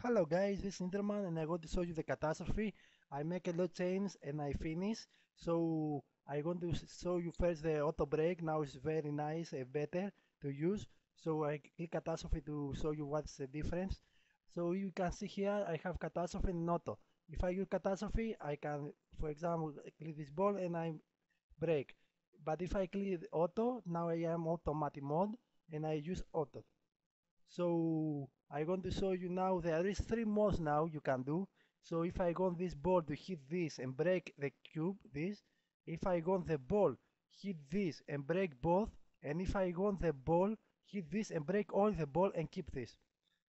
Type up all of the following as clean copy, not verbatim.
Hello guys, this is Interman and I want to show you the catastrophe. I make a lot change and I finish. So I want to show you first the auto brake. Now it's very nice and better to use. So I click catastrophe to show you what's the difference. So you can see here I have catastrophe and auto. If I use catastrophe, I can, for example, click this ball and I brake. But if I click auto, now I am automatic mode and I use auto. So I'm going to show you now there is three modes now you can do. So if I go on this ball to hit this and break the cube, this. If I go on the ball, hit this and break both. And if I go on the ball, hit this and break all the ball and keep this.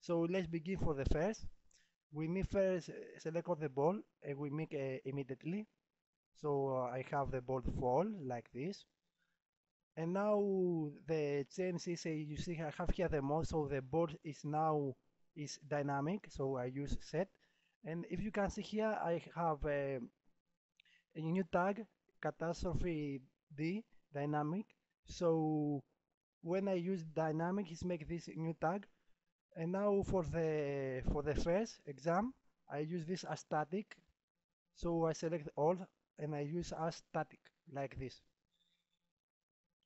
So let's begin for the first. We need first select all the ball and we make immediately. So I have the ball fall like this. And now the change is you see I have here the mode, so the board is now is dynamic, so I use set. And if you can see here, I have a new tag, Catastrophe D dynamic. So when I use dynamic, it's make this new tag. And now for the first exam, I use this as static. So I select all and I use as static like this.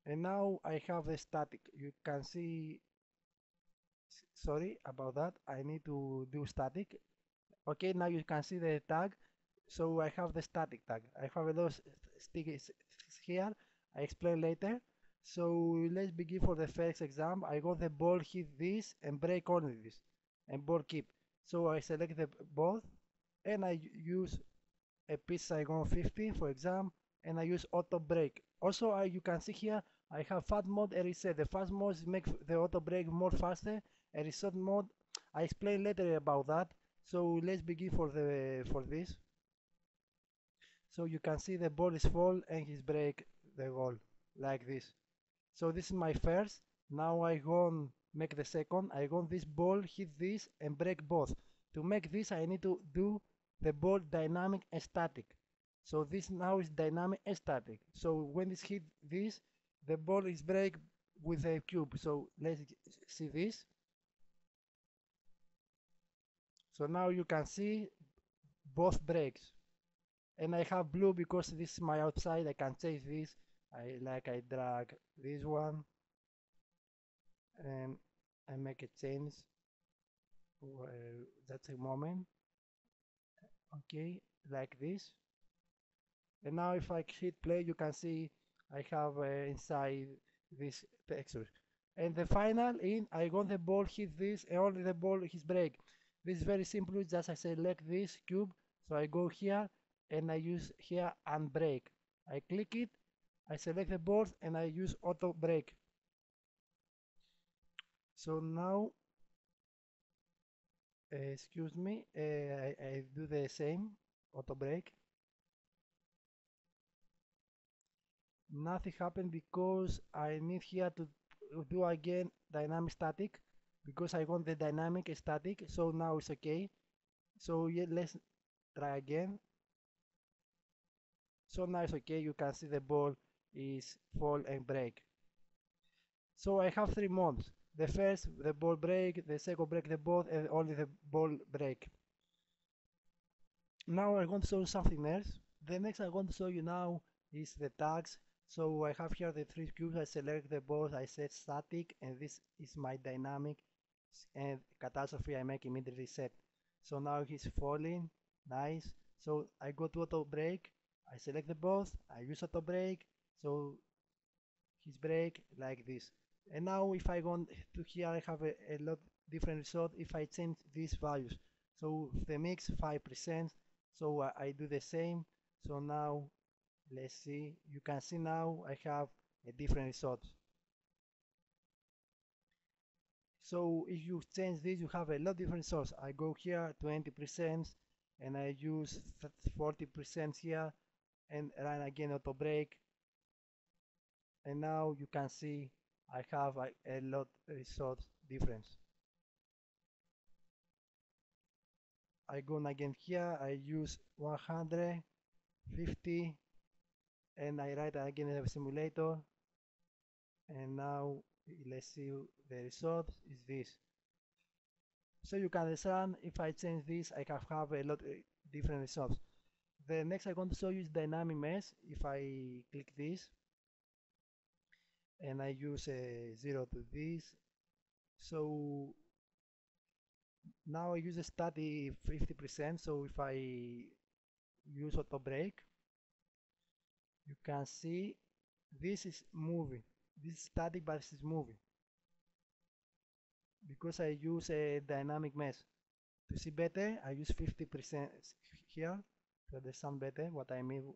And now I have the static. You can see, sorry about that. I need to do static. Okay, now you can see the tag. So I have the static tag. I have a lot of stickers here. I explain later. So let's begin for the first exam. I got the ball, hit this, and break only this, and ball keep. So I select the both, and I use a piece I go 50 for exam, and I use auto brake. Also, you can see here I have fast mode and reset. The fast mode make the auto brake more faster. And reset mode, I explain later about that. So let's begin for this. So you can see the ball is fall and his break the goal like this. So this is my first. Now I go on make the second. I go on this ball, hit this and break both. To make this I need to do the ball dynamic and static. So this now is dynamic and static. So when it's hit this, the ball is break with a cube. So let's see this. So now you can see both breaks. And I have blue because this is my outside. I can change this. I drag this one and I make a change. That's a moment. Okay, like this. And now if I hit play, you can see I have inside this texture. And the final in, I got the ball, hit this, and only the ball is break. This is very simple, just I select this cube. So I go here and I use here unbreak. I click it, I select the board and I use auto break. So now, excuse me, I do the same auto break. Nothing happened because I need here to do again dynamic static because I want the dynamic static. So now it's okay. So yeah, let's try again. So now it's okay. You can see the ball is fall and break. So I have three modes. The first, the ball break, the second break the ball, and only the ball break. Now I'm going to show you something else. The next I'm going to show you now is the tags. So I have here the three cubes. I select the both. I set static, and this is my dynamic. And catastrophe, I make immediately set. So now he's falling. Nice. So I go to auto brake. I select the both. I use auto brake. So his brake like this. And now if I go to here, I have a lot different result if I change these values. So the mix 5%. So I do the same. So now let's see. You can see now I have a different result. So if you change this, you have a lot different results. I go here 20% and I use 40% here and run again auto brake. And now you can see I have a lot results difference. I go again here, I use 150 and I write again in the simulator. And now let's see the result is this. So you can understand if I change this, I can have a lot different results. The next I want to show you is dynamic mesh. If I click this and I use a 0 to this, so now I use a static 50%. So if I use auto break, you can see this is moving. This is static, but this is moving because I use a dynamic mesh. To see better, I use 50% here to understand better what I mean.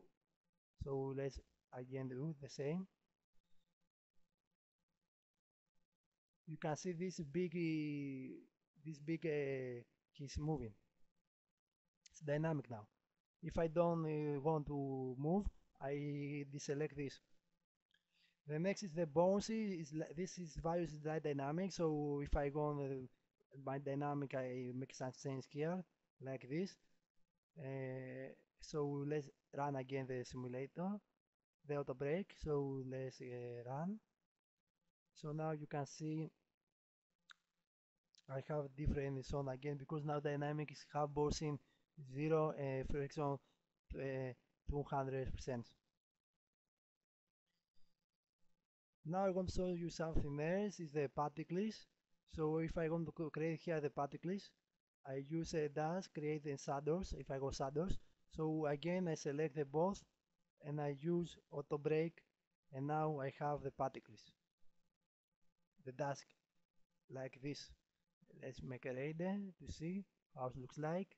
So let's again do the same. You can see this big he's moving. It's dynamic now. If I don't want to move, I deselect this. The next is the bouncy. This is values that dynamic. So if I go on my dynamic, I make some change here like this. So let's run again the simulator, the auto break. So let's run. So now you can see I have different zone again because now dynamics have both in 0 friction 200%. Now I'm going to show you something else, is the particles. So if I want to create here the particles, I use a dash, create the shadows, if I go shadows. So again I select the both and I use auto break and now I have the particles, the dash like this. Let's make a radar to see how it looks like.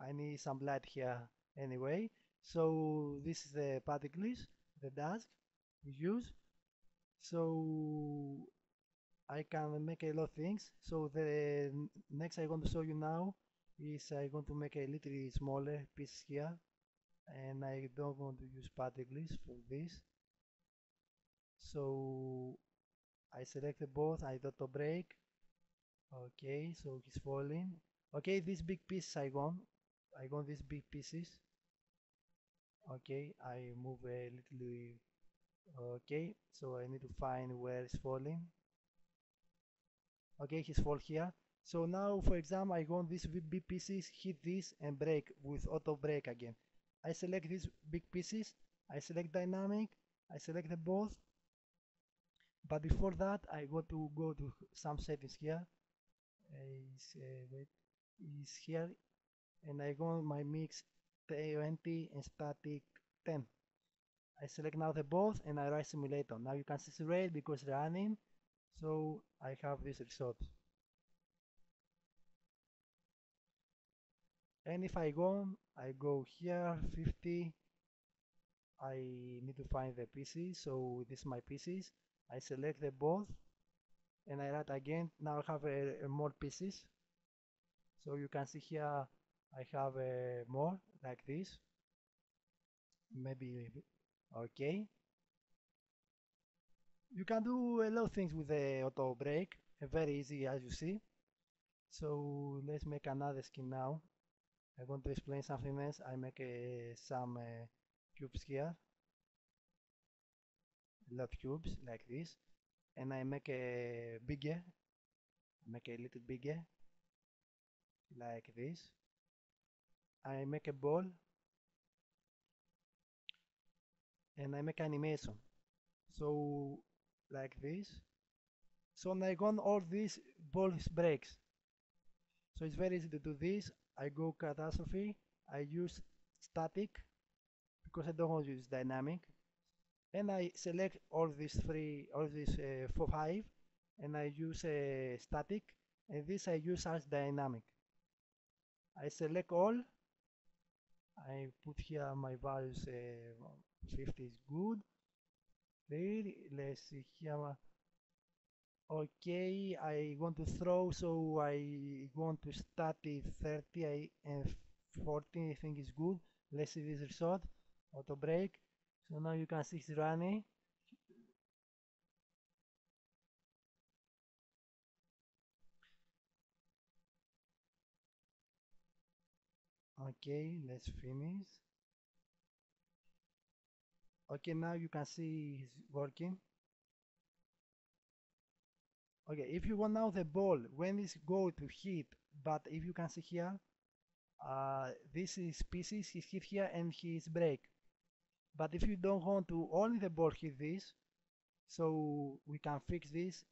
I need some light here anyway. So this is the particles, the dust we use. So I can make a lot of things. So the next I'm going to show you now is I'm going to make a little smaller piece here. And I don't want to use particles for this. So I select both, I auto break. Okay, so he's falling. Okay, this big piece I want. I want these big pieces. Okay, I move a little. Okay, so I need to find where it's falling. Okay, he's fall here. So now, for example, I want these big pieces, hit this and break with auto break again. I select these big pieces, I select dynamic, I select the both. But before that, I go to some settings here. Wait, is here, and I go on my mix 20 and static 10. I select now the both and I write simulator. Now you can see it's red because it's running, so I have this result. And if I go here 50. I need to find the pieces, so this is my pieces. I select the both and I write again. Now I have more pieces, so you can see here I have more like this, maybe. Okay, you can do a lot of things with the auto break, very easy as you see. So let's make another skin now. I want to explain something else. I make some cubes here, a lot of cubes like this, and I make a bigger, make a little bigger like this. I make a ball and I make animation, so like this. So now I got all these balls breaks, so it's very easy to do this. I go catastrophe, I use static because I don't want to use dynamic, and I select all these 5, and I use static, and this I use as dynamic. I select all, I put here my values, 50 is good. Let's see here. Okay, I want to throw, so I want to start it 30 and 40, I think is good. Let's see this result, auto break. So now you can see it's running. Okay, let's finish. Okay, now you can see it's working. Okay, if you want now the ball, when it's go to hit, but if you can see here, this is pieces, he's hit here and he's break. But if you don't want to only the ball hit this, so we can fix this.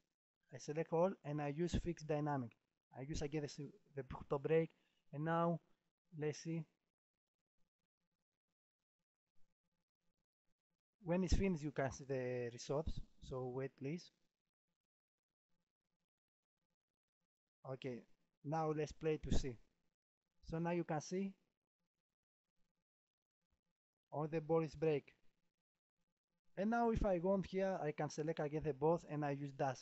I select all and I use fixed dynamic. I use again the top break, and now let's see. When it's finished, you can see the results. So wait, please. Okay, now let's play to see. So now you can see all the ball is break. And now if I go on here, I can select again the both and I use dash.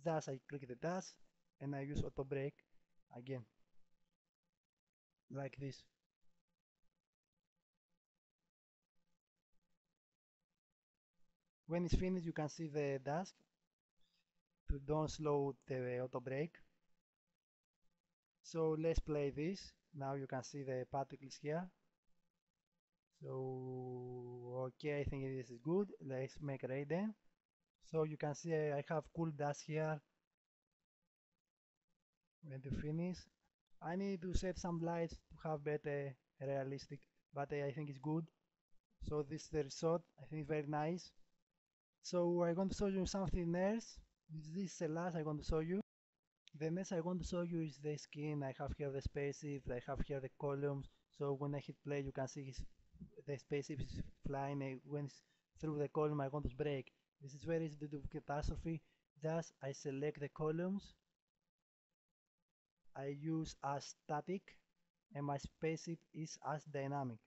Dash, I click the dash and I use auto break again, like this. When it's finished, you can see the dash to don't slow the auto break. So let's play this. Now you can see the particles here. So okay, I think this is good. Let's make Raiden. So you can see I have cool dust here. When to finish, I need to set some lights to have better realistic, but I think it's good. So this is the result. I think it's very nice. So I'm going to show you something else. This is the last I'm going to show you. The next I want to show you is the skin. I have here the spaceship, I have here the columns. So when I hit play, you can see the spaceship is flying. When it's through the column, I want to break. This is very easy to do catastrophe. Just I select the columns. I use as static, and my spaceship is as dynamic.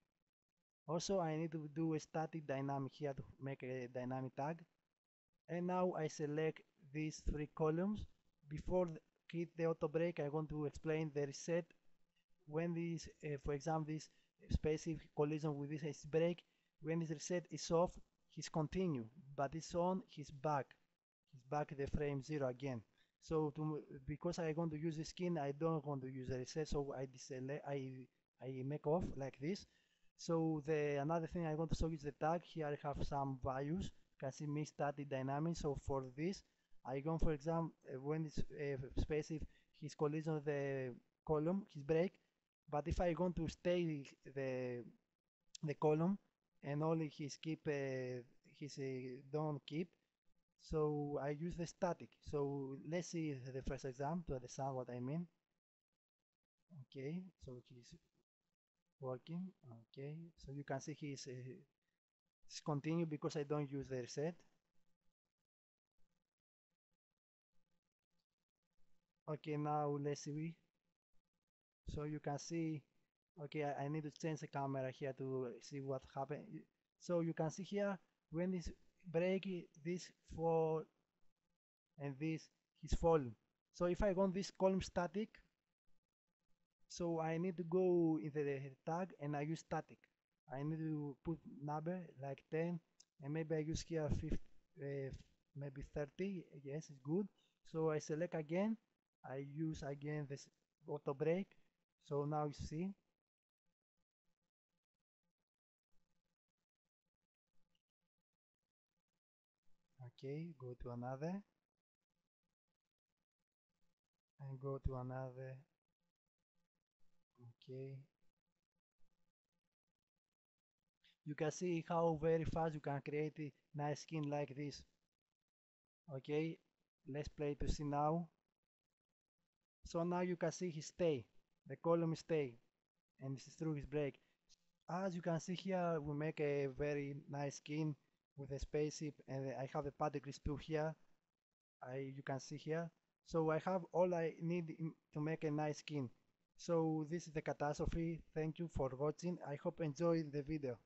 Also, I need to do a static dynamic here to make a dynamic tag. And now I select these three columns. Before hit the auto break, I want to explain the reset. When this, for example, this specific collision with this is break, when this reset is off, he's continue, but it's on, he's back. He's back the frame 0 again. So because I want to use the skin, I don't want to use the reset, so I deselect, I make off like this. So another thing I want to show you is the tag. Here I have some values. You can see me static dynamics. So for this, I go, for example, when it's space, if his collision of the column, his break. But if I want to stay the column and only his keep, his don't keep, so I use the static. So let's see the first example to understand what I mean. Okay, so he's working. Okay, so you can see he's continue because I don't use the reset. Okay, now let's see. So you can see, okay, I need to change the camera here to see what happened. So you can see here when this break, this fall and this is falling. So if I want this column static, so I need to go in the tag and I use static. I need to put number like 10 and maybe I use here 50, maybe 30. Yes, it's good. So I select again. I use again this auto break. So now you see. Okay, go to another and go to another. Okay. You can see how very fast you can create a nice skin like this. Okay, let's play to see now. So now you can see his stay, the column stay, and this is through his break. As you can see here, we make a very nice skin with a spaceship, and I have the particles too here. You can see here. So I have all I need to make a nice skin. So this is the catastrophe. Thank you for watching. I hope you enjoyed the video.